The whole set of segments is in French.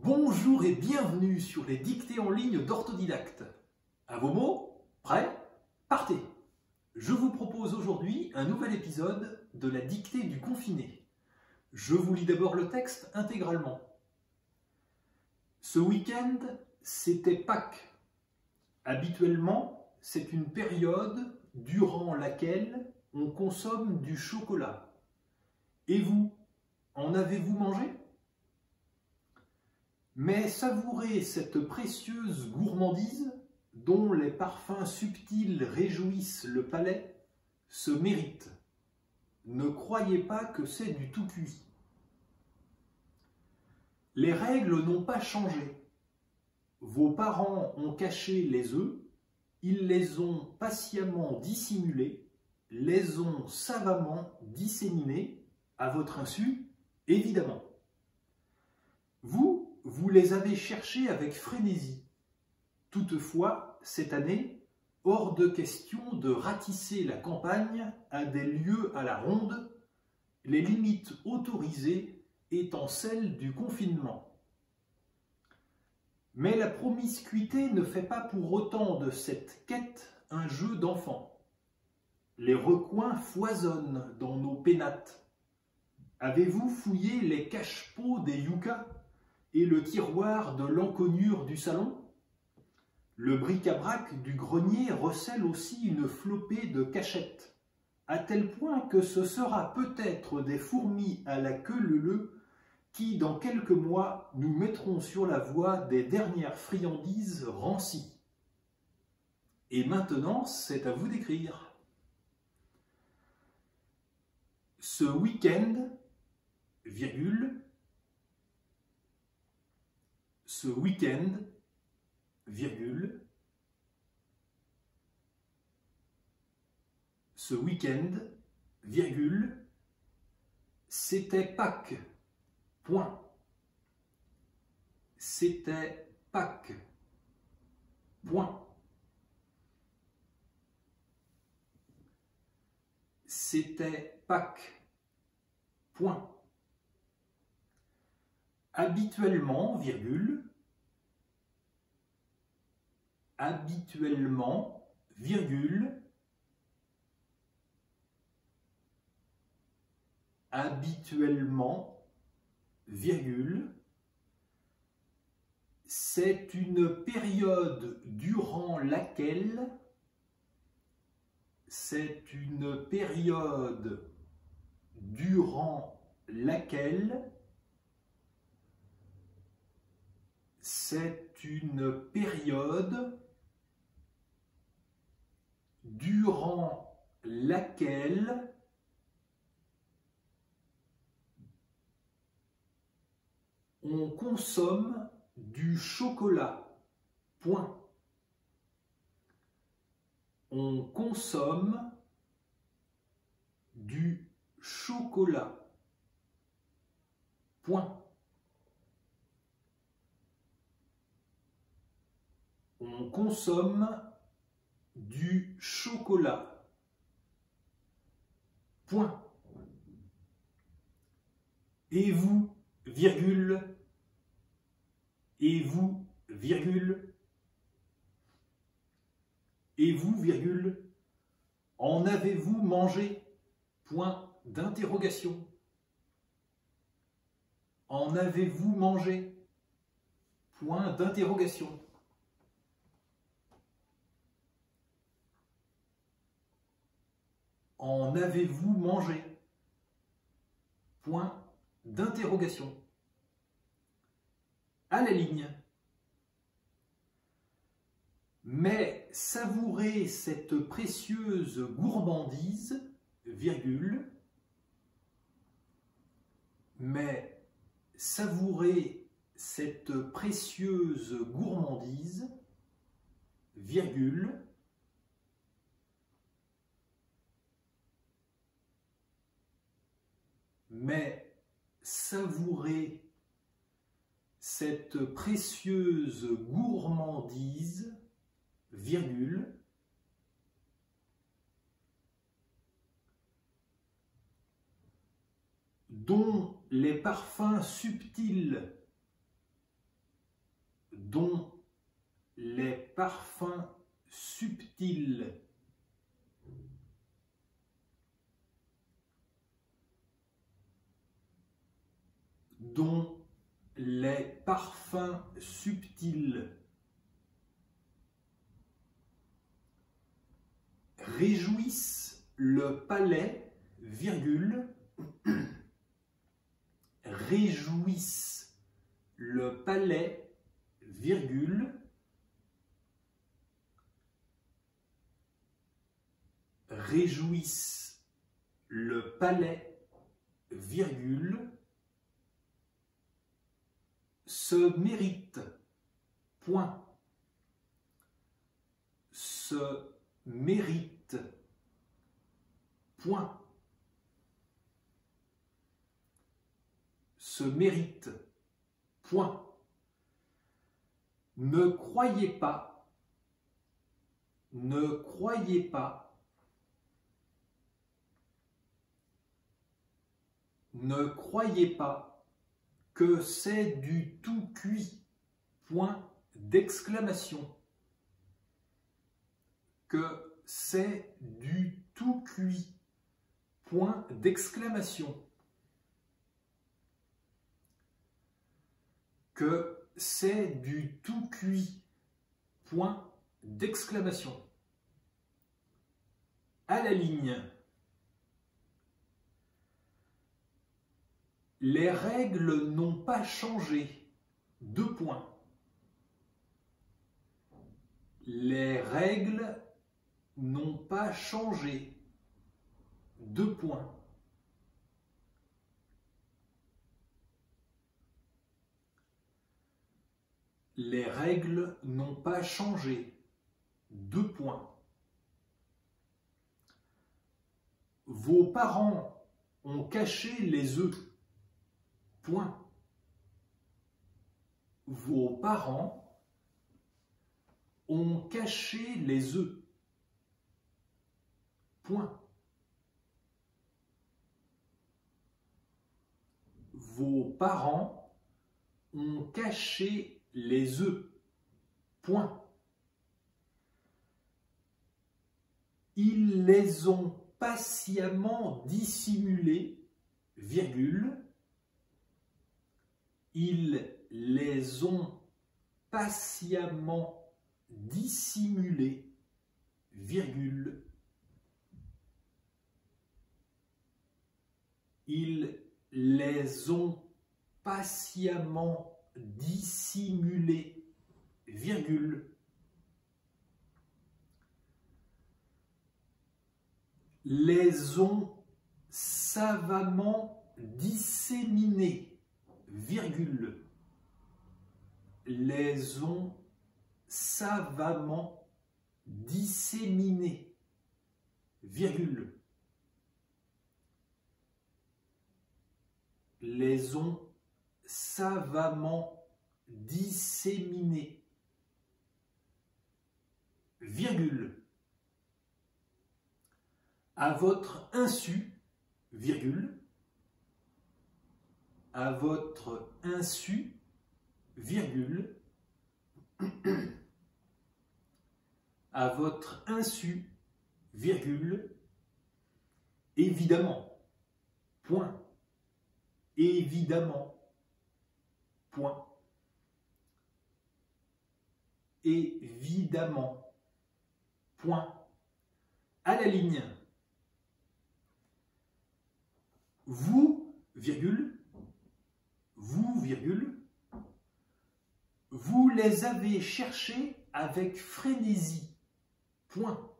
Bonjour et bienvenue sur les dictées en ligne d'Orthodidacte. À vos mots, prêts, partez. Je vous propose aujourd'hui un nouvel épisode de la dictée du confiné. Je vous lis d'abord le texte intégralement. Ce week-end, c'était Pâques. Habituellement, c'est une période durant laquelle on consomme du chocolat. Et vous, en avez-vous mangé ? Mais savourer cette précieuse gourmandise, dont les parfums subtils réjouissent le palais, se mérite. Ne croyez pas que c'est du tout cuit. Les règles n'ont pas changé. Vos parents ont caché les œufs, ils les ont patiemment dissimulés, les ont savamment disséminés, à votre insu, évidemment. Vous les avez cherchés avec frénésie. Toutefois, cette année, hors de question de ratisser la campagne à des lieues à la ronde, les limites autorisées étant celles du confinement. Mais la promiscuité ne fait pas pour autant de cette quête un jeu d'enfant. Les recoins foisonnent dans nos pénates. Avez-vous fouillé les cache-pots des yuccas et le tiroir de l'encoignure du salon? Le bric-à-brac du grenier recèle aussi une flopée de cachettes, à tel point que ce sera peut-être des fourmis à la queue leu-leu qui, dans quelques mois, nous mettront sur la voie des dernières friandises rancies. Et maintenant, c'est à vous d'écrire. Ce week-end, virgule, ce week-end, virgule, ce week-end, virgule, c'était Pâques, point. C'était Pâques, point. C'était Pâques, point. Habituellement, virgule, habituellement, virgule, habituellement, virgule, c'est une période durant laquelle, c'est une période durant laquelle, c'est une période durant laquelle on consomme du chocolat. Point. On consomme du chocolat. Point. On consomme du chocolat. Point. Et vous, virgule, et vous, virgule, et vous, virgule, en avez-vous mangé? Point d'interrogation. En avez-vous mangé? Point d'interrogation. En avez-vous mangé? Point d'interrogation. À la ligne. Mais savourez cette précieuse gourmandise, virgule, mais savourez cette précieuse gourmandise, virgule, mais savourez cette précieuse gourmandise, virgule, dont les parfums subtils dont les parfums subtils réjouissent le palais, virgule, réjouissent le palais, virgule, réjouissent le palais, virgule, se mérite, point, se mérite, point, se mérite, point, ne croyez pas, ne croyez pas, ne croyez pas que c'est du tout cuit, point d'exclamation, que c'est du tout cuit, point d'exclamation, que c'est du tout cuit, point d'exclamation. À la ligne. Les règles n'ont pas changé, deux points. Les règles n'ont pas changé, deux points. Les règles n'ont pas changé, deux points. Vos parents ont caché les œufs, point. Vos parents ont caché les œufs, point. Vos parents ont caché les œufs, point. Ils les ont patiemment dissimulés, virgule. Ils les ont patiemment dissimulés, virgule. Ils les ont patiemment dissimulés, virgule. Les ont savamment disséminés, virgule. Les ont savamment disséminés, virgule. Les ont savamment disséminés, virgule. À votre insu, virgule. À votre insu, virgule. À votre insu, virgule. Évidemment, point. Évidemment, point. Évidemment, point. À la ligne. Vous, virgule, vous, virgule, vous les avez cherchés avec frénésie, point.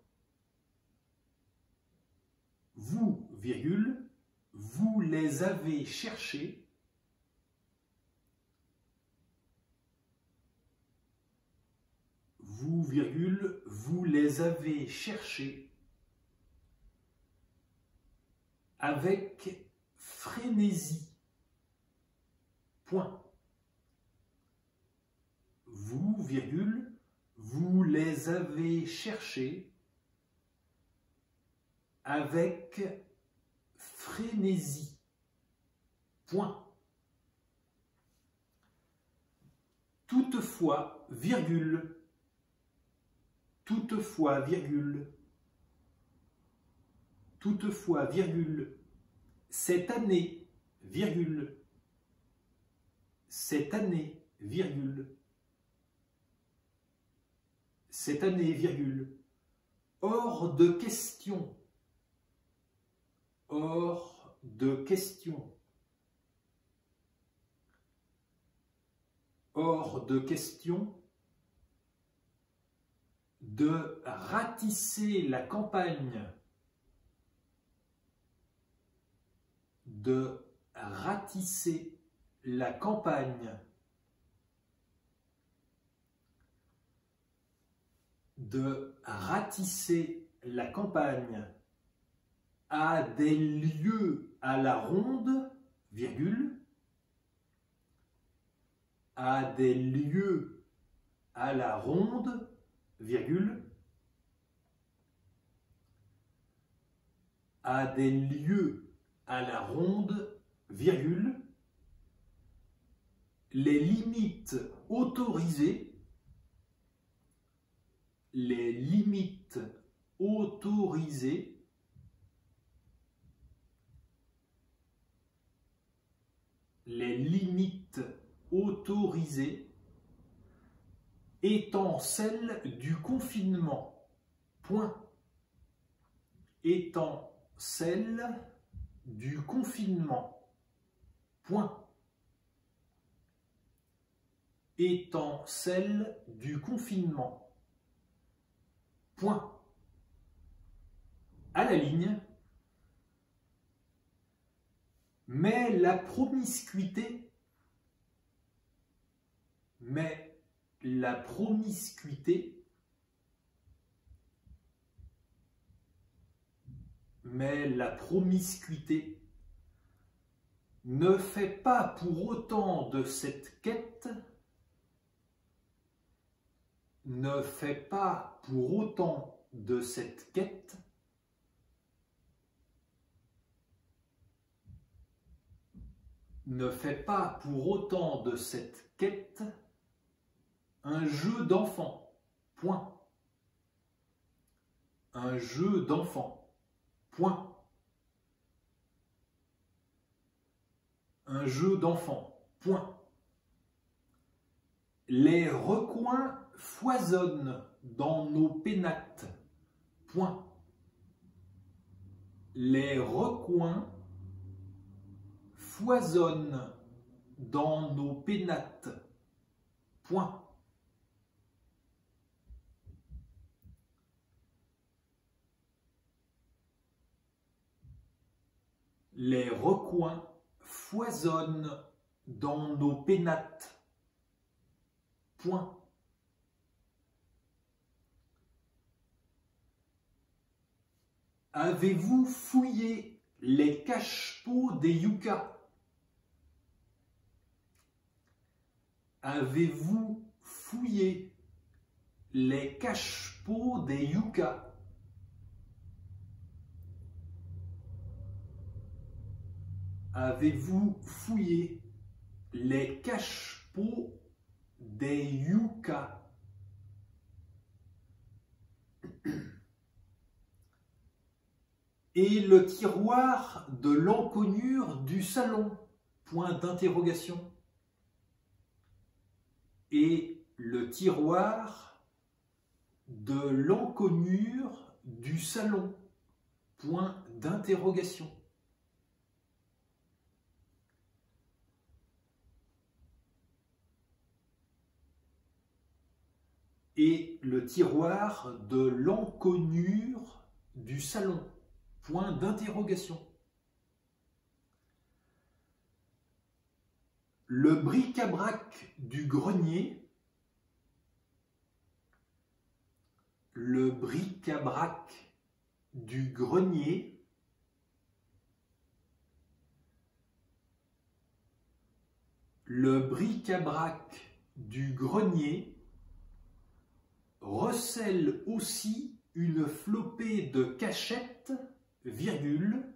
Vous, virgule, vous les avez cherchés vous, virgule, vous les avez cherchés avec frénésie, point. Vous, virgule, vous les avez cherchés avec frénésie, point. toutefois, virgule, toutefois, virgule, toutefois, virgule, cette année, virgule, cette année, virgule, cette année, virgule, hors de question, hors de question, hors de question de ratisser la campagne, de ratisser la campagne, de ratisser la campagne à des lieux à la ronde, virgule, à des lieux à la ronde, virgule, à des lieux à la ronde, virgule, les limites autorisées, les limites autorisées, les limites autorisées étant celles du confinement, point, étant celles du confinement, point, étant celles du confinement, point, à la ligne, mais la promiscuité, mais la promiscuité, mais la promiscuité ne fait pas pour autant de cette quête, ne fait pas pour autant de cette quête ne fait pas pour autant de cette quête un jeu d'enfant, point. Un jeu d'enfant, point. Un jeu d'enfant, point. Les recoins foisonnent dans nos pénates, point. Les recoins foisonnent dans nos pénates, point. Les recoins foisonnent dans nos pénates, point. Avez-vous fouillé les cache-pots des yuccas? Avez-vous fouillé les cache-pots des yuccas? Avez-vous fouillé les cache-pots des yuccas? Et le tiroir de l'encoignure du salon, point d'interrogation. Et le tiroir de l'encoignure du salon, point d'interrogation. Et le tiroir de l'encoignure du salon, point d'interrogation. Le bric-à-brac du grenier, le bric-à-brac du grenier, le bric-à-brac du grenier recèle aussi une flopée de cachettes, virgule,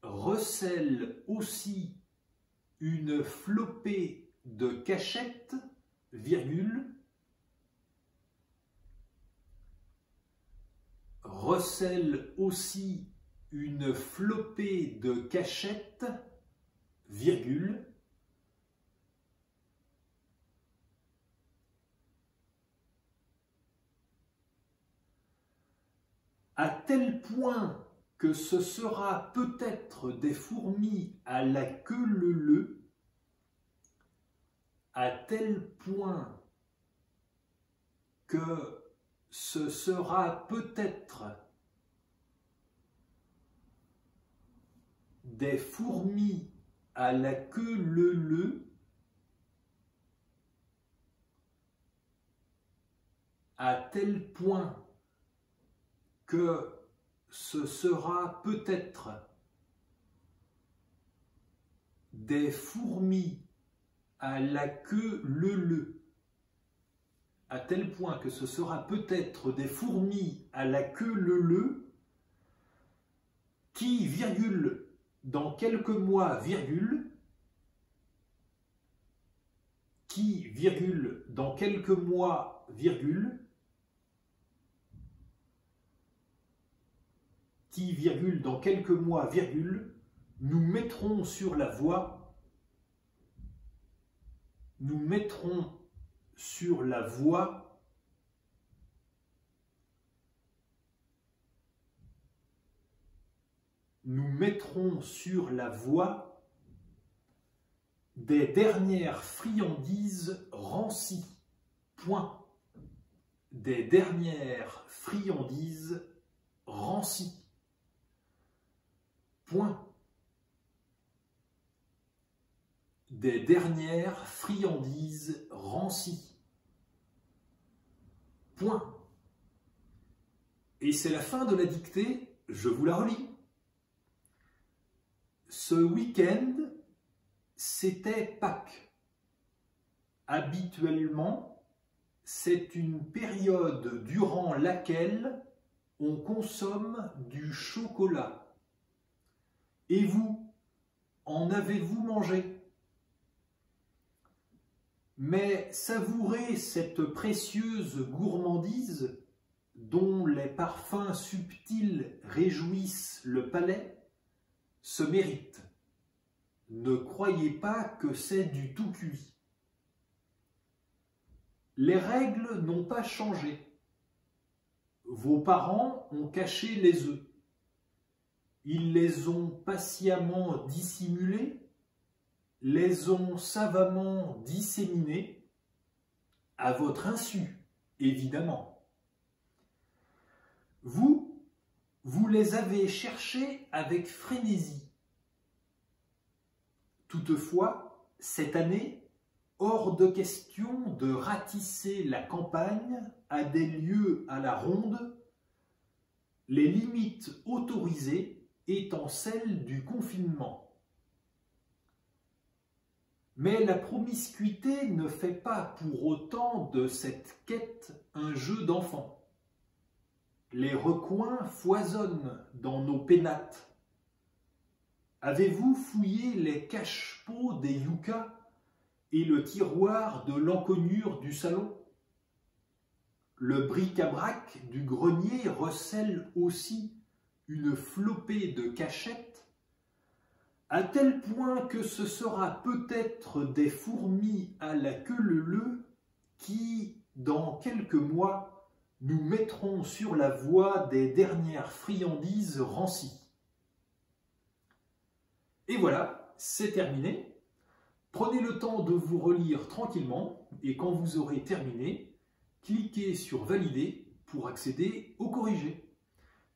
recèle aussi une flopée de cachettes, virgule, recèle aussi une flopée de cachettes, virgule, à tel point que ce sera peut-être des fourmis à la queue leu-leu, à tel point que ce sera peut-être des fourmis à la queue leu-leu, à tel point que ce sera peut-être des fourmis à la queue leu-leu, à tel point que ce sera peut-être des fourmis à la queue leu-leu qui, virgule, dans quelques mois, virgule, qui, virgule, dans quelques mois, virgule, qui, virgule, dans quelques mois, virgule, nous mettrons sur la voie, nous mettrons sur la voie des dernières friandises rancies. Point. Des dernières friandises rancies. Point. Des dernières friandises rancies. Point. Et c'est la fin de la dictée, je vous la relis. Ce week-end, c'était Pâques. Habituellement, c'est une période durant laquelle on consomme du chocolat. Et vous, en avez-vous mangé ? Mais savourez cette précieuse gourmandise dont les parfums subtils réjouissent le palais se mérite. Ne croyez pas que c'est du tout cuit. Les règles n'ont pas changé. Vos parents ont caché les œufs. Ils les ont patiemment dissimulés, les ont savamment disséminés, à votre insu, évidemment. Vous les avez cherchés avec frénésie. Toutefois, cette année, hors de question de ratisser la campagne à des lieux à la ronde, les limites autorisées étant celles du confinement. Mais la promiscuité ne fait pas pour autant de cette quête un jeu d'enfant. Les recoins foisonnent dans nos pénates. Avez-vous fouillé les cache-pots des yuccas et le tiroir de l'encoignure du salon? Le bric-à-brac du grenier recèle aussi une flopée de cachettes, à tel point que ce sera peut-être des fourmis à la queue leu-leu qui, dans quelques mois, nous mettront sur la voie des dernières friandises rancies. Et voilà, c'est terminé. Prenez le temps de vous relire tranquillement et quand vous aurez terminé, cliquez sur Valider pour accéder au corrigé.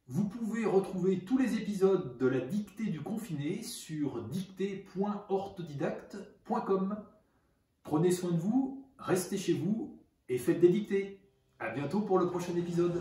Vous pouvez retrouver tous les épisodes de la dictée du confiné sur dictée.orthodidact.com. Prenez soin de vous, restez chez vous et faites des dictées. À bientôt pour le prochain épisode.